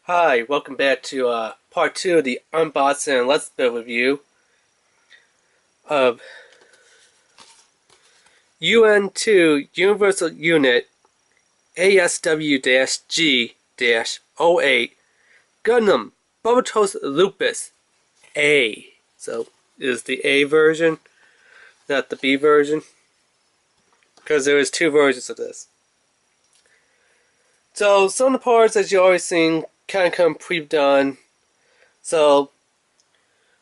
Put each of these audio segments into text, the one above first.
Hi, welcome back to part 2 of the unboxing and let's build review of UN2 Universal Unit ASW-G-08 Gundam Barbatos Lupus A. So, is the A version, not the B version, because there is two versions of this. So, some of the parts, as you always seen, kind of come pre-done. So,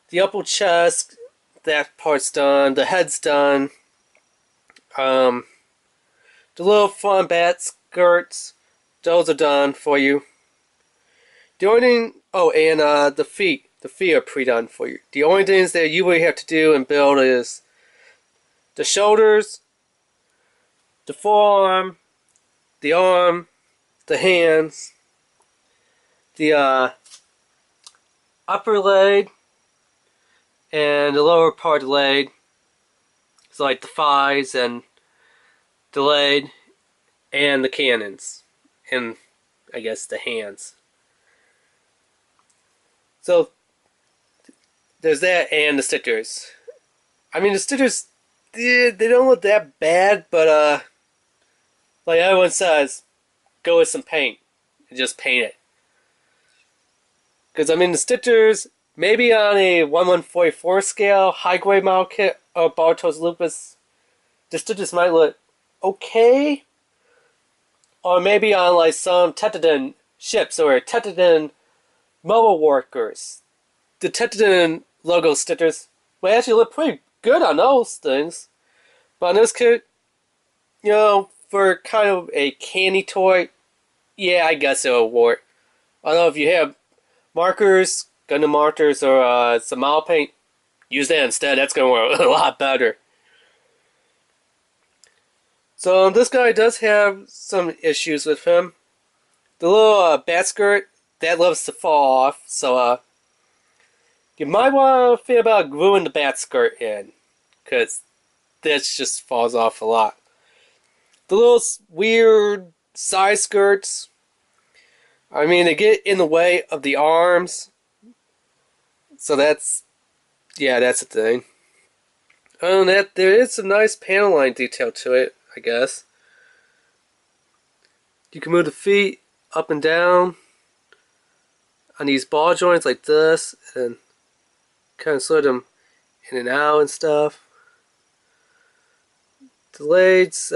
the upper chest, that part's done. The head's done. The little front bat skirts, those are done for you. The only thing, and the feet are pre-done for you. The only things that you really have to do and build is the shoulders, the forearm, the arm, the hands, the upper leg, and the lower part of the leg. So like the thighs and the leg and the cannons and I guess the hands. So there's that and the stickers. I mean the stickers they don't look that bad, but like everyone says, go with some paint and just paint it. Because I mean the stickers, maybe on a 1/144 scale high grade model kit of Barbatos Lupus, the stickers might look okay. Or maybe on like some Tetradin ships or Tetradin mobile workers. The Tetradin logo stickers will actually look pretty good on those things. But on this kit, you know, for kind of a candy toy, yeah, I guess it'll work. Although if you have markers, Gundam markers, or some model paint, use that instead. That's going to work a lot better. So this guy does have some issues with him. The little bat skirt, that loves to fall off. So you might want to think about gluing the bat skirt in, because this just falls off a lot. The little weird side skirts, I mean, they get in the way of the arms. So that's the thing. Other than that, there is some nice panel line detail to it, I guess. You can move the feet up and down on these ball joints like this, and kind of slide them in and out and stuff. The legs,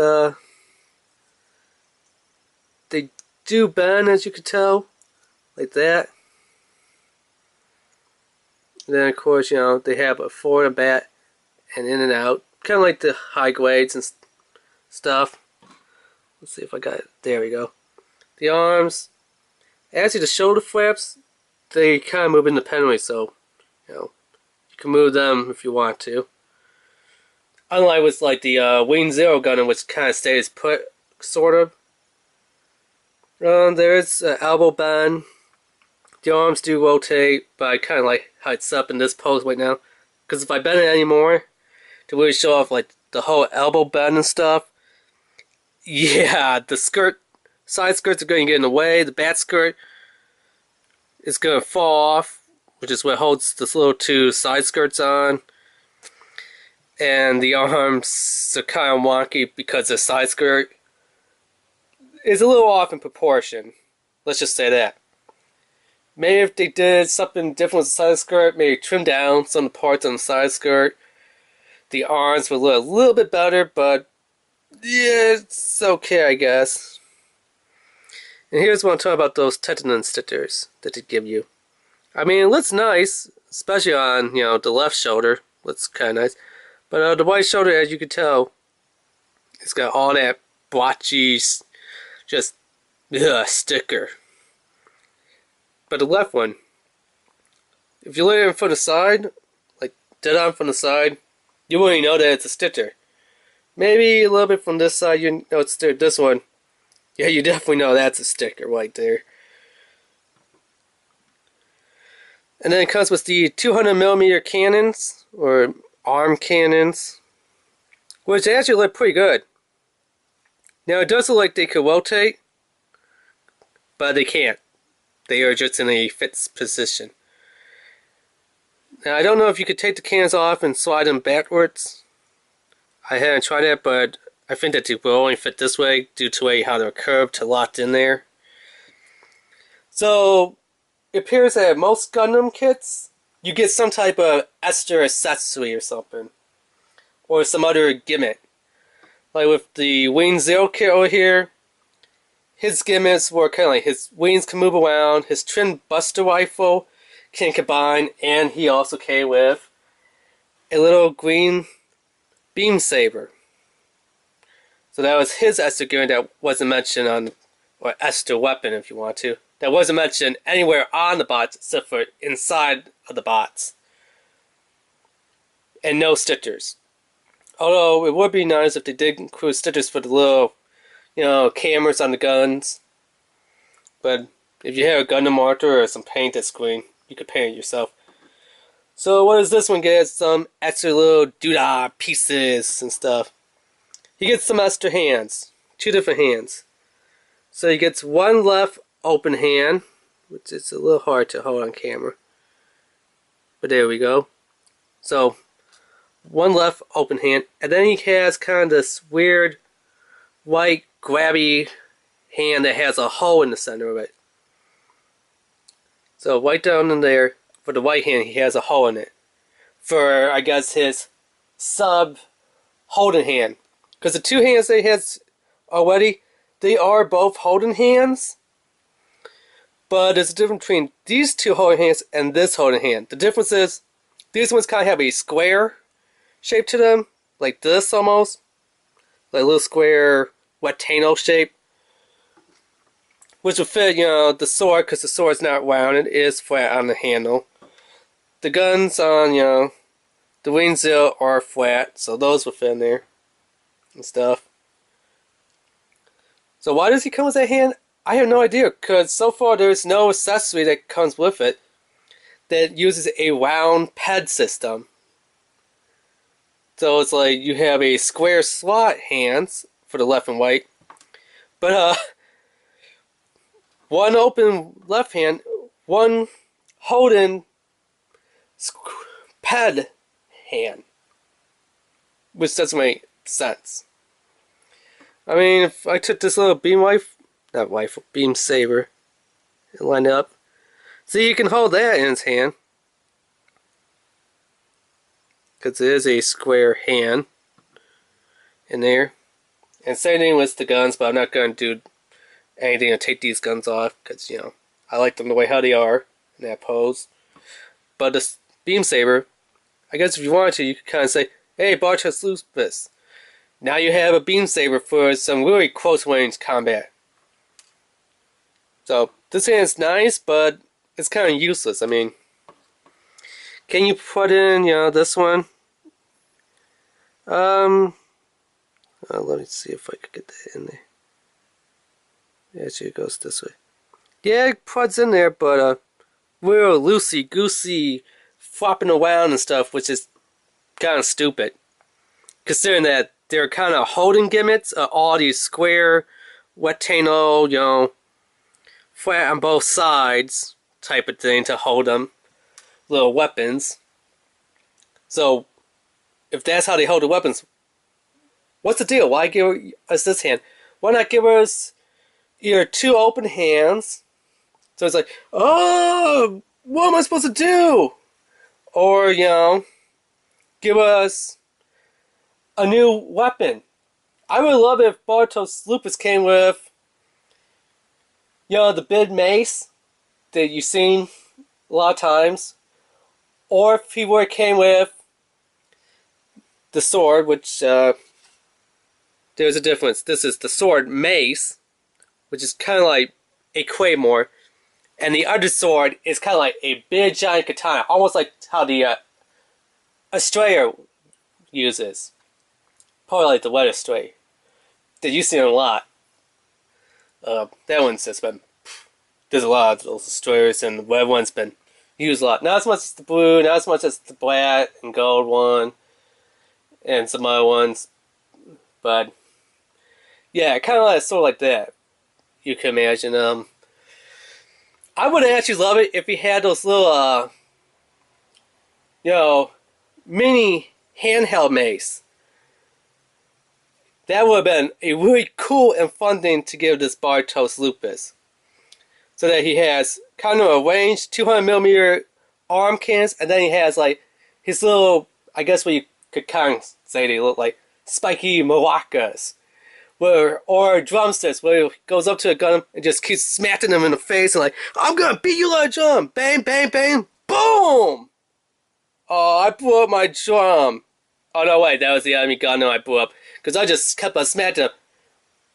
they do bend, as you can tell, like that. And then, of course, you know, they have a forward and back and in and out, kind of like the high grades and stuff. Let's see if I got it. There we go. The arms, actually the shoulder flaps, they kind of move independently, so you know you can move them if you want to. Unlike with like the Wing Zero Gundam, which kind of stays put, sort of. There's elbow bend. The arms do rotate, but I kind of like how it's up in this pose right now. Because if I bend it anymore, to really show off like the whole elbow bend and stuff, yeah, the side skirts are going to get in the way. The bat skirt is going to fall off, which is what holds the little two side skirts on. And the arms are kind of wonky because the side skirt is a little off in proportion. Let's just say that. Maybe if they did something different with the side skirt, maybe trim down some of the parts on the side skirt, the arms would look a little bit better, but yeah, it's okay, I guess. And here's what I'm talking about, those Tetradin stickers that they give you. I mean, it looks nice, especially on, you know, the left shoulder. Looks kind of nice. But the right shoulder, as you can tell, it's got all that blotchy, just sticker. But the left one, if you lay it from the side, like dead on from the side, you wouldn't know that it's a sticker. Maybe a little bit from this side, you know it's sticker. This one, yeah, you definitely know that's a sticker right there. And then it comes with the 200mm cannons, or arm cannons, which actually look pretty good. Now it does look like they could rotate, but they can't. They are just in a fixed position. Now, I don't know if you could take the cannons off and slide them backwards. I haven't tried that, but I think that they will only fit this way due to how they're curved to locked in there. So, it appears that most Gundam kits, you get some type of extra accessory or something. Or some other gimmick. Like with the Wing Zero kit over here, his gimmicks were kind of like his wings can move around, his twin buster rifle can combine, and he also came with a little green beam saber. So that was his extra gun that wasn't mentioned on, or extra weapon if you want to, that wasn't mentioned anywhere on the bots except for inside of the bots. And no stickers. Although it would be nice if they did include stickers for the little, cameras on the guns. But if you have a Gundam marker or some paint that's green, you could paint it yourself. So what does this one get? Some extra little doodah pieces and stuff. He gets some extra hands. 2 different hands. So he gets one left open hand, which is a little hard to hold on camera. But there we go. So, one left open hand, and then he has kind of this weird white grabby hand that has a hole in the center of it. So right down in there, for the right hand, he has a hole in it. For, I guess, his sub holding hand. Because the 2 hands that he has already, they are both holding hands. But there's a difference between these 2 holding hands and this holding hand. The difference is, these ones kind of have a square shape to them, like this almost, like a little square rectangle shape, which will fit, the sword, because the sword's not round, it is flat on the handle. The guns on, the Wing Zero are flat, so those will fit in there and stuff. So why does he come with that hand? I have no idea, because so far there's no accessory that comes with it that uses a round pad system. So it's like you have a square slot hands for the left and right, but one open left hand, one holding pad hand, which doesn't make sense. I mean, if I took this little beam saber, and lined it up, see, you can hold that in his hand. Because it is a square hand in there. And same thing with the guns, but I'm not going to do anything to take these guns off. Because, I like them the way how they are in that pose. But this beam saber, I guess if you wanted to, you could kind of say, hey, Barbatos Lupus, now you have a beam saber for some really close range combat. So, this hand's nice, but it's kind of useless. I mean, can you put in, this one? Let me see if I could get that in there. Yeah, actually it goes this way. Yeah, it puts in there, but real loosey-goosey, flopping around and stuff, which is kind of stupid. Considering that they're kind of holding gimmicks, all these square, rectangle, flat on both sides type of thing to hold them. Little weapons. So, if that's how they hold the weapons, what's the deal? Why give us this hand? Why not give us either 2 open hands? So it's like, oh, what am I supposed to do? Or, give us a new weapon. I would love it if Barbatos Lupus came with, the big mace that you've seen a lot of times. Or if he came with the sword, which, there's a difference. This is the sword mace, which is kind of like a claymore. And the other sword is kind of like a big giant katana, almost like how the Australia uses. Probably like the Red Australia. That you've seen a lot. That one's just been, there's a lot of those Australias, and the red one's been used a lot. Not as much as the blue, not as much as the black and gold one, and some other ones. But, yeah, kind of like a sword like that. You can imagine. I would actually love it if he had those little, you know, mini handheld mace. That would have been a really cool and fun thing to give this Barbatos Lupus. So that he has kind of a ranged 200mm arm cannons, and then he has like his little, I guess what you could kind of say they look like spiky maracas. Or drumsticks, where he goes up to a gun and just keeps smacking them in the face and like, I'm gonna beat you like a drum! Bang, bang, bang! Boom! Oh, I blew up my drum. Oh no, wait, that was the enemy gun I blew up. Because I just kept on smacking him.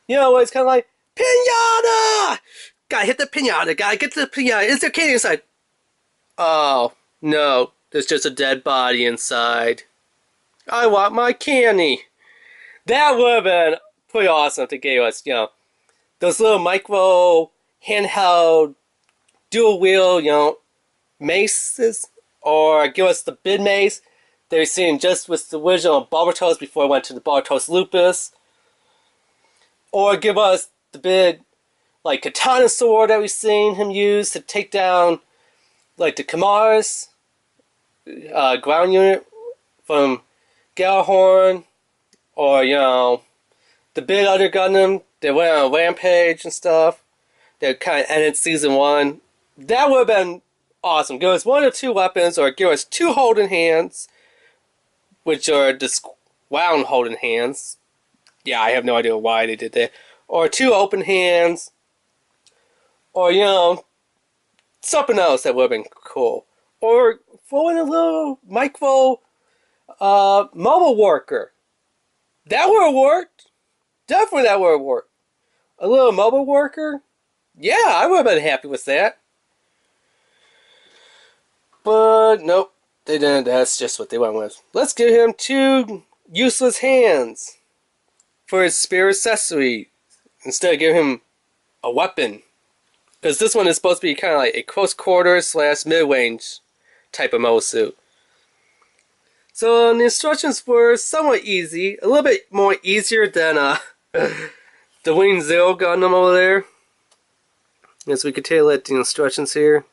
You know what, it's kind of like, Pinata! Gotta hit the pinata, gotta get to the pinata. Is there candy inside? Oh, no, there's just a dead body inside. I want my candy. That would have been pretty awesome if they gave us, you know, those little micro handheld dual wheel, you know, maces, or give us the bid mace they were seeing just with the original Barbatos before it went to the Barbatos Lupus, or give us the bid like katana sword that we've seen him use to take down like the Kamars ground unit from Galahorn, or you know, the big other Gundam that went on a rampage and stuff that kind of ended season 1. That would have been awesome. Give us 1 or 2 weapons, or give us 2 holding hands, which are just round holding hands. Yeah, I have no idea why they did that. Or 2 open hands, or you know, something else that would have been cool. Or throw in a little micro mobile worker. That would have worked. Definitely that would have worked. A little mobile worker? Yeah, I would have been happy with that. But nope, they didn't. That's just what they went with. Let's give him 2 useless hands for his spare accessory instead of giving him a weapon. Because this one is supposed to be kind of like a close quarters / mid-range type of mobile suit. So the instructions were somewhat easy, a little bit more easier than the Wing Zero Gundam over there. As we can take a look at the instructions here.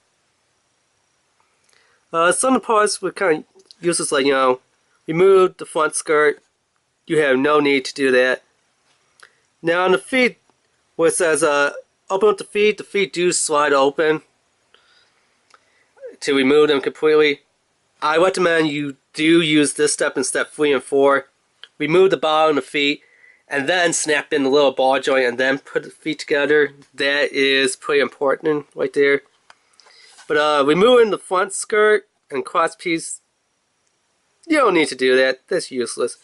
Some of the parts were kind of useless, like, you know, remove the front skirt. You have no need to do that. Now on the feet, where it says open up the feet do slide open to remove them completely. I recommend you do use this step in step 3 and 4. Remove the bottom of the feet, and then snap in the little ball joint, and then put the feet together. That is pretty important right there. But removing the front skirt and cross piece, you don't need to do that. That's useless.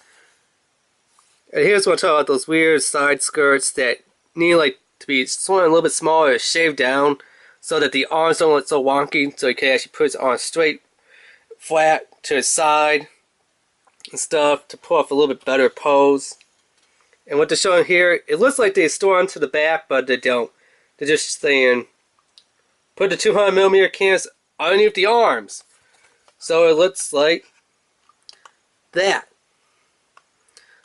And here's what I'm talking about, those weird side skirts that need like to be sort of a little bit smaller or shaved down so that the arms don't look so wonky, so you can actually put his arms straight, flat to his side and stuff to pull off a little bit better pose. And what they're showing here, it looks like they store onto the back, but they don't. They're just saying, put the 200mm cannons underneath the arms. So it looks like that.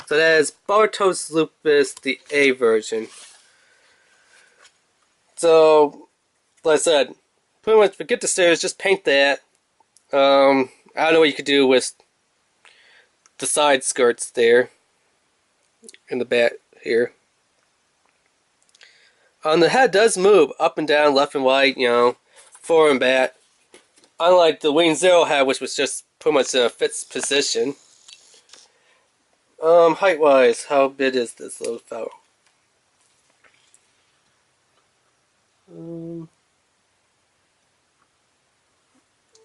So that is Barbatos Lupus, the A version. So, like I said, pretty much forget the stairs, just paint that. I don't know what you could do with the side skirts there in the back here. The head does move up and down, left and right, you know, forward and back. Unlike the Wing Zero head, which was just pretty much in a fixed position. Height wise, how big is this little fellow?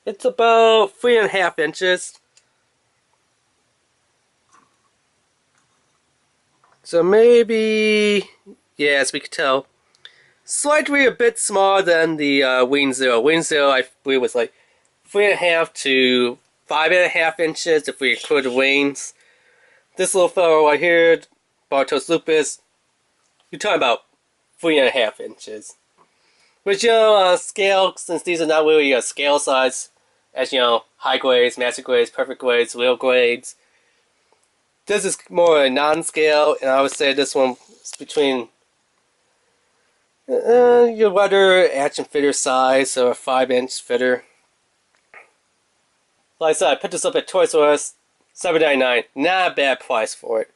It's about 3.5 inches. So maybe, yeah, as we can tell, slightly a bit smaller than the Wing Zero. Wing Zero, I believe, was like 3.5 to 5.5 inches if we include the wings. This little fellow right here, Barbatos Lupus, you're talking about 3.5 inches. Which, you know, scale, since these are not really a scale size, as you know, high grades, master grades, perfect grades, real grades. This is more a non-scale, and I would say this one is between Your weather action fitter size, or a 5-inch fitter. Like I said, I picked this up at Toys R Us, $7.99. Not a bad price for it.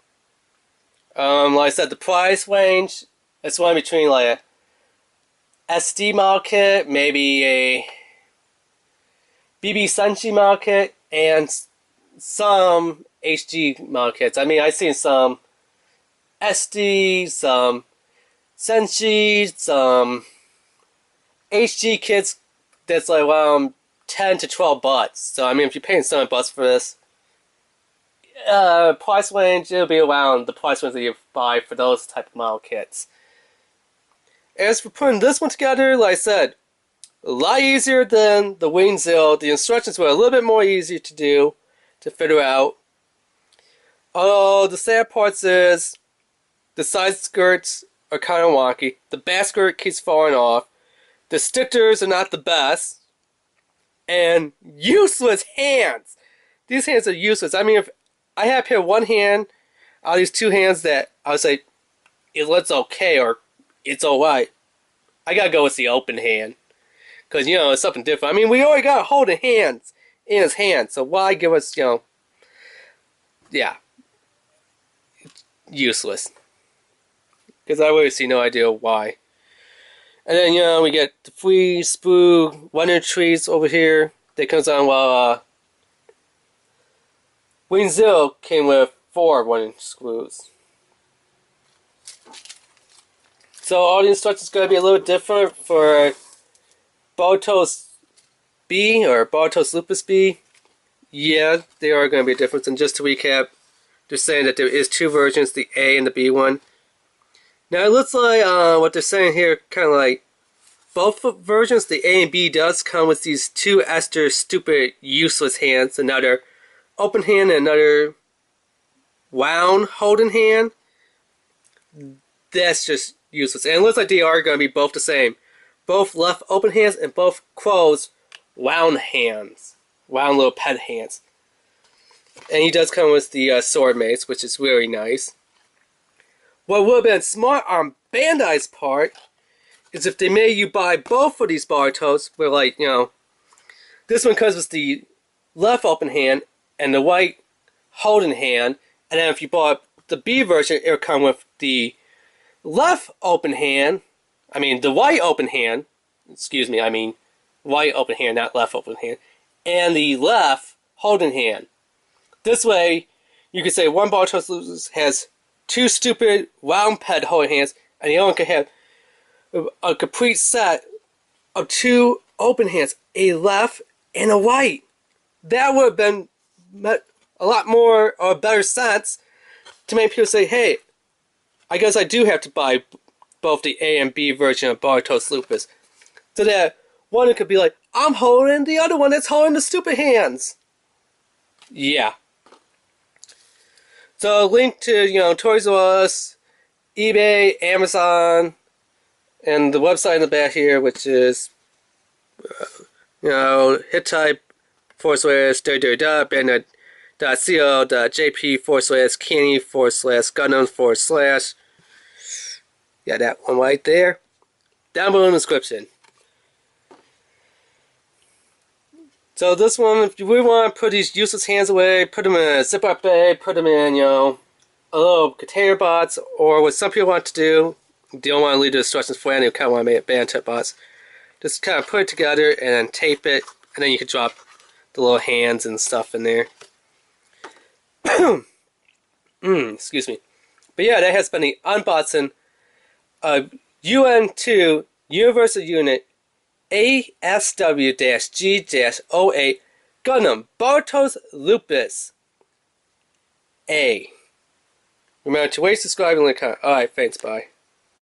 Like I said, the price range, it's one between like a SD model kit, maybe a BB Senshi model kit, and some HD model kits. I mean, I've seen some SD, some Senshi, some HD kits that's like around 10 to 12 bucks. So I mean, if you're paying $7 for this, price range, it'll be around the price range that you buy for those type of model kits. As for putting this one together, like I said, a lot easier than the Wing Zero. The instructions were a little bit more easier to do, to figure out. Although the sad part is the side skirts are kind of wonky. The back skirt keeps falling off. The stickers are not the best. And useless hands! These hands are useless. I mean, if I had to pair one hand out of these two hands that I would say it looks okay or it's alright, I gotta go with the open hand. Because, you know, it's something different. I mean, we already got holding hands in his hand, so why give us, you know, yeah, useless. Because I really see no idea why. And then, you know, we get the free sprue wonder trees over here. That comes on while Wing Zero came with 4 wonder screws. So all the instructions are going to be a little different for Barbatos B or Barbatos Lupus B. Yeah, they are going to be different. And just to recap, they're saying that there is 2 versions, the A and the B one. Now it looks like what they're saying here, kind of like both versions, the A and B does come with these 2 extra stupid useless hands. Another open hand and another wound holding hand. That's just useless. And it looks like they are going to be both the same. Both left open hands and both closed wound hands. Wound little pet hands. And he does come with the sword mace, which is really nice. What would have been smart on Bandai's part is if they made you buy both of these Barbatos, where, like, you know, this one comes with the left open hand and the right holding hand, and then if you bought the B version, it would come with the left open hand, I mean the right open hand, excuse me, I mean right open hand, not left open hand, and the left holding hand. This way, you could say one Barbatos Lupus has 2 stupid round ped holding hands, and the other one could have a complete set of 2 open hands, a left and a right. That would have been a lot more or better sense to make people say, hey, I guess I do have to buy both the A and B version of Barbatos Lupus. So that one could be like, I'm holding the other one that's holding the stupid hands. Yeah. So link to, you know, Toys R Us, eBay, Amazon, and the website in the back here, which is, you know, hit-type /bandit.co.jp/canny/gundam/ yeah, that one right there. Down below in the description. So this one, if you really want to put these useless hands away, put them in a zip-up bag, put them in, you know, a little container box, or what some people want to do, you don't want to leave the instructions for any, you kind of want to make it bandit box. Just kind of put it together and then tape it, and then you can drop the little hands and stuff in there. Excuse me. But yeah, that has been the unboxing of UN2 Universal Unit ASW-G-08 Gundam Barbatos Lupus A. Remember to rate, subscribe, and like. Alright, thanks, bye.